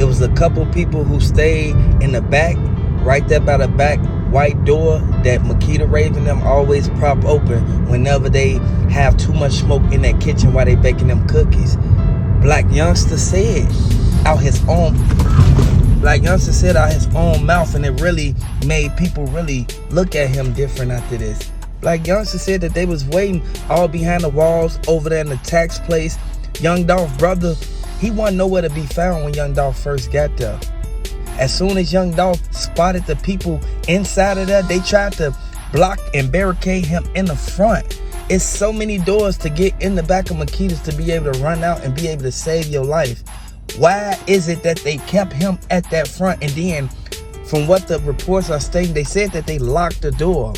It was a couple people who stayed in the back, right there by the back white door that Makita Raven them always prop open whenever they have too much smoke in that kitchen while they baking them cookies. Black Youngster said out his own mouth, and it really made people really look at him different after this. Black Youngster said that they was waiting all behind the walls over there in the tax place. Young Dolph brother, he wasn't nowhere to be found when Young Dolph first got there. As soon as Young Dolph spotted the people inside of there, they tried to block and barricade him in the front. It's so many doors to get in the back of Makita's to be able to run out and be able to save your life. Why is it that they kept him at that front? And then, from what the reports are stating, they said that they locked the door.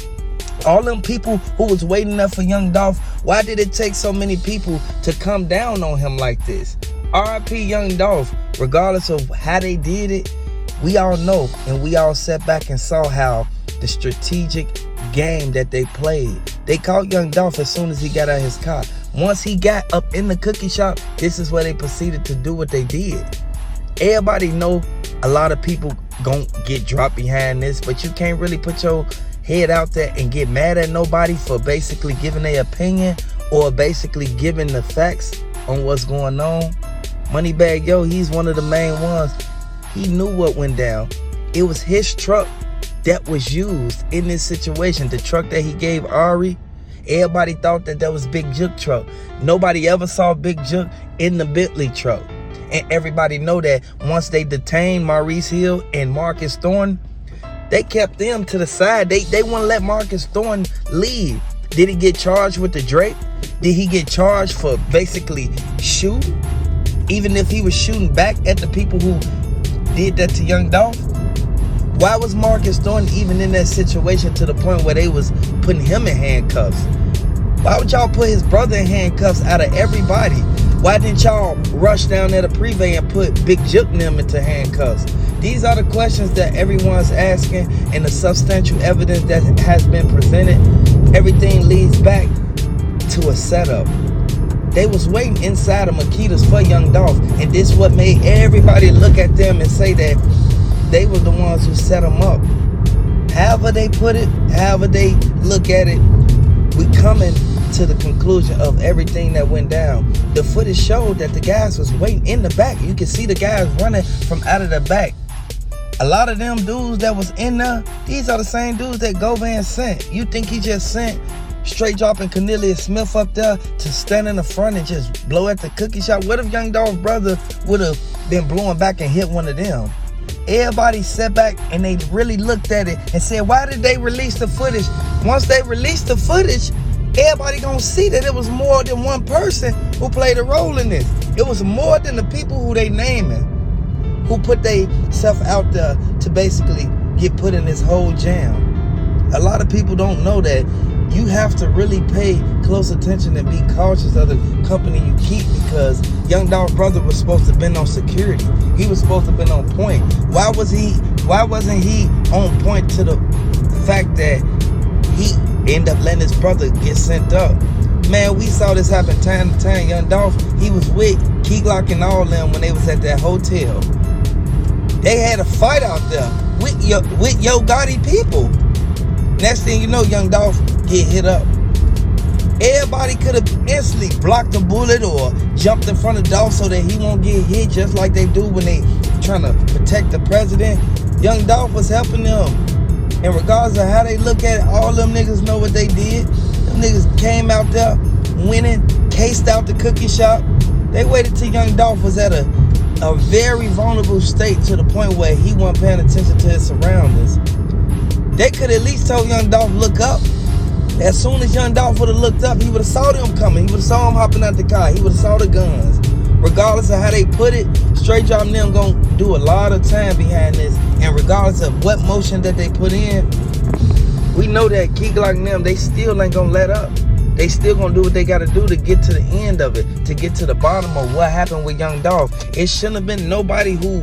All them people who was waiting up for Young Dolph, why did it take so many people to come down on him like this? R.I.P. Young Dolph. Regardless of how they did it, we all know and we all sat back and saw how the strategic game that they played. They caught Young Dolph as soon as he got out of his car. Once he got up in the cookie shop, this is where they proceeded to do what they did. Everybody know a lot of people gon' get dropped behind this, but you can't really put your head out there and get mad at nobody for basically giving their opinion or basically giving the facts on what's going on. Moneybagg Yo, he's one of the main ones. He knew what went down. It was his truck that was used in this situation. The truck that he gave Ari, everybody thought that was Big Jook truck. Nobody ever saw Big Jook in the Bentley truck. And everybody know that once they detained Maurice Hill and Marcus Thornton, they kept them to the side. They wouldn't let Marcus Thornton leave. Did he get charged with the Drake? Did he get charged for basically shooting? Even if he was shooting back at the people who did that to Young Dolph? Why was Marcus Thornton even in that situation to the point where they was putting him in handcuffs? Why would y'all put his brother in handcuffs out of everybody? Why didn't y'all rush down there to Privé and put Big Jook and them into handcuffs? These are the questions that everyone's asking, and the substantial evidence that has been presented, everything leads back to a setup. They was waiting inside of Makita's for Young Dolph, and this is what made everybody look at them and say that they were the ones who set him up. However they put it, however they look at it, we coming to the conclusion of everything that went down. The footage showed that the guys was waiting in the back. You can see the guys running from out of the back. A lot of them dudes that was in there, these are the same dudes that Govan sent. You think he just sent straight dropping Cornelius Smith up there to stand in the front and just blow at the cookie shop? What if Young Dolph's brother would have been blowing back and hit one of them? Everybody sat back and they really looked at it and said, why did they release the footage? Once they released the footage, everybody gonna see that it was more than one person who played a role in this. It was more than the people who they naming, who put they self out there to basically get put in this whole jam. A lot of people don't know that you have to really pay close attention and be cautious of the company you keep, because Young Dolph's brother was supposed to have been on security. He was supposed to have been on point. Why wasn't he on point to the fact that he ended up letting his brother get sent up? Man, we saw this happen time to time. Young Dolph, he was with Key Glock and all them when they was at that hotel. They had a fight out there with Yo Gotti people. Next thing you know, Young Dolph get hit up. Everybody could have instantly blocked a bullet or jumped in front of Dolph so that he won't get hit, just like they do when they trying to protect the president. Young Dolph was helping them. And regardless of how they look at it, all them niggas know what they did. Them niggas came out there winning, cased out the cookie shop. They waited till Young Dolph was at a very vulnerable state, to the point where he wasn't paying attention to his surroundings. They could at least told Young Dolph, look up. As soon as Young Dolph would have looked up, he would have saw them coming. He would have saw them hopping out the car. He would have saw the guns. Regardless of how they put it, Straight Drop and them gonna do a lot of time behind this. And regardless of what motion that they put in, we know that Key Glock and them, they still ain't gonna let up. They still gonna do what they gotta do to get to the end of it, to get to the bottom of what happened with Young Dolph. It shouldn't have been nobody who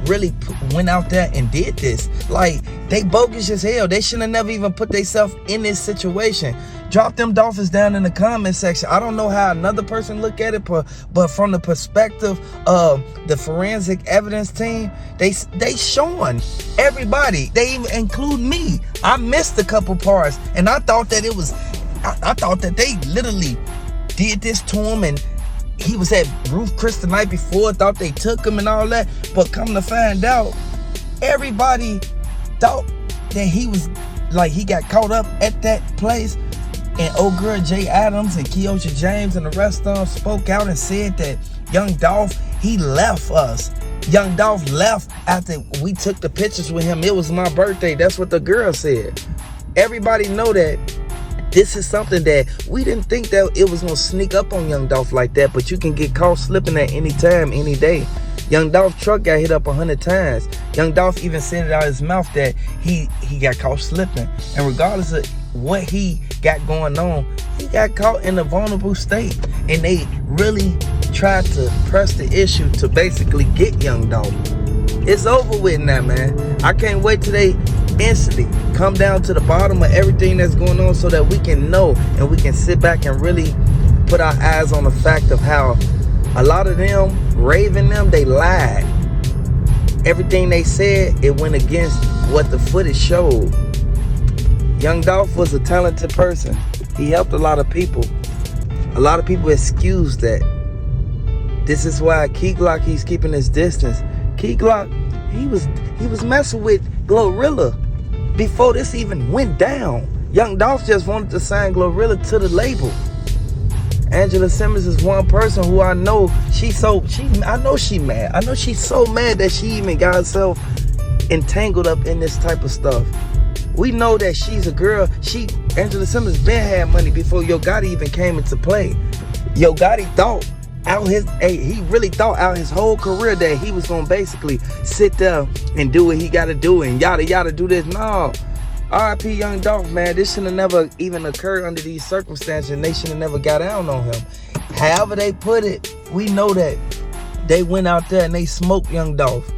really went out there and did this. Like, they bogus as hell. They shouldn't have never even put themselves in this situation. Drop them dolphins down in the comment section. I don't know how another person look at it, but from the perspective of the forensic evidence team, they showing everybody. They even include me. I missed a couple parts, and I thought that it was, I thought that they literally did this to him, and he was at Ruth Chris the night before. Thought they took him and all that, but come to find out, everybody thought that he was like he got caught up at that place. And old girl Jay Adams and Keosha James and the rest of them spoke out and said that young Dolph, he left us. Young Dolph left after we took the pictures with him. It was my birthday. That's what the girl said. Everybody know that this is something that we didn't think that it was going to sneak up on young Dolph like that, but you can get caught slipping at any time, any day. Young Dolph's truck got hit up 100 times. Young Dolph even said it out of his mouth that he got caught slipping. And regardless of what he got going on, he got caught in a vulnerable state. And they really tried to press the issue to basically get young Dolph. It's over with now, man. I can't wait till they instantly come down to the bottom of everything that's going on so that we can know and we can sit back and really put our eyes on the fact of how a lot of them, Raven them, they lied. Everything they said, it went against what the footage showed. Young Dolph was a talented person. He helped a lot of people. A lot of people excuse that. This is why Key Glock, he's keeping his distance. Key Glock, he was messing with Glorilla before this even went down. Young Dolph just wanted to sign Glorilla to the label. Angela Simmons is one person who I know I know she mad. I know she's so mad that she even got herself entangled up in this type of stuff. We know that she's a girl. Angela Simmons been had money before Yo Gotti even came into play. Yo Gotti he really thought out his whole career that he was gonna basically sit there and do what he gotta do and yada yada do this. No. R.I.P. Young Dolph, man. This should have never even occurred under these circumstances, and they should have never got down on him. However they put it, we know that they went out there and they smoked Young Dolph.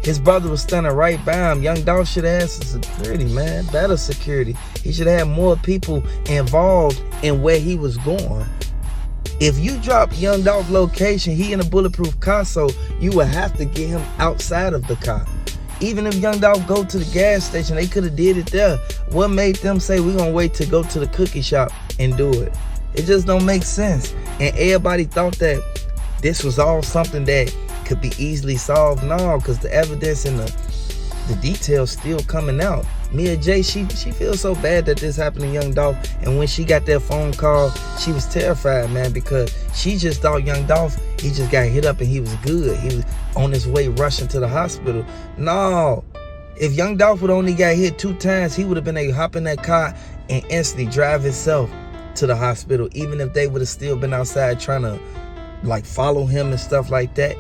His brother was standing right by him. Young Dolph should have had some security, man. Better security. He should have had more people involved in where he was going. If you drop Young Dolph's location, he in a bulletproof car, so you would have to get him outside of the car. Even if Young Dolph go to the gas station, they could have did it there. What made them say we're going to wait to go to the cookie shop and do it? It just don't make sense. And everybody thought that this was all something that could be easily solved. No, because the evidence and the details still coming out. Mia J, she feels so bad that this happened to Young Dolph. And when she got that phone call, she was terrified, man, because she just thought Young Dolph, he just got hit up and he was good. He was on his way rushing to the hospital. No. If Young Dolph would only got hit 2 times, he would have been able to hop in that car and instantly drive himself to the hospital, even if they would have still been outside trying to like follow him and stuff like that.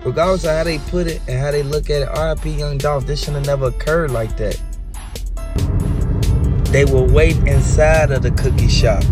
Regardless of how they put it and how they look at it, R.I.P. Young Dolph, this should have never occurred like that. They will wait inside of the cookie shop.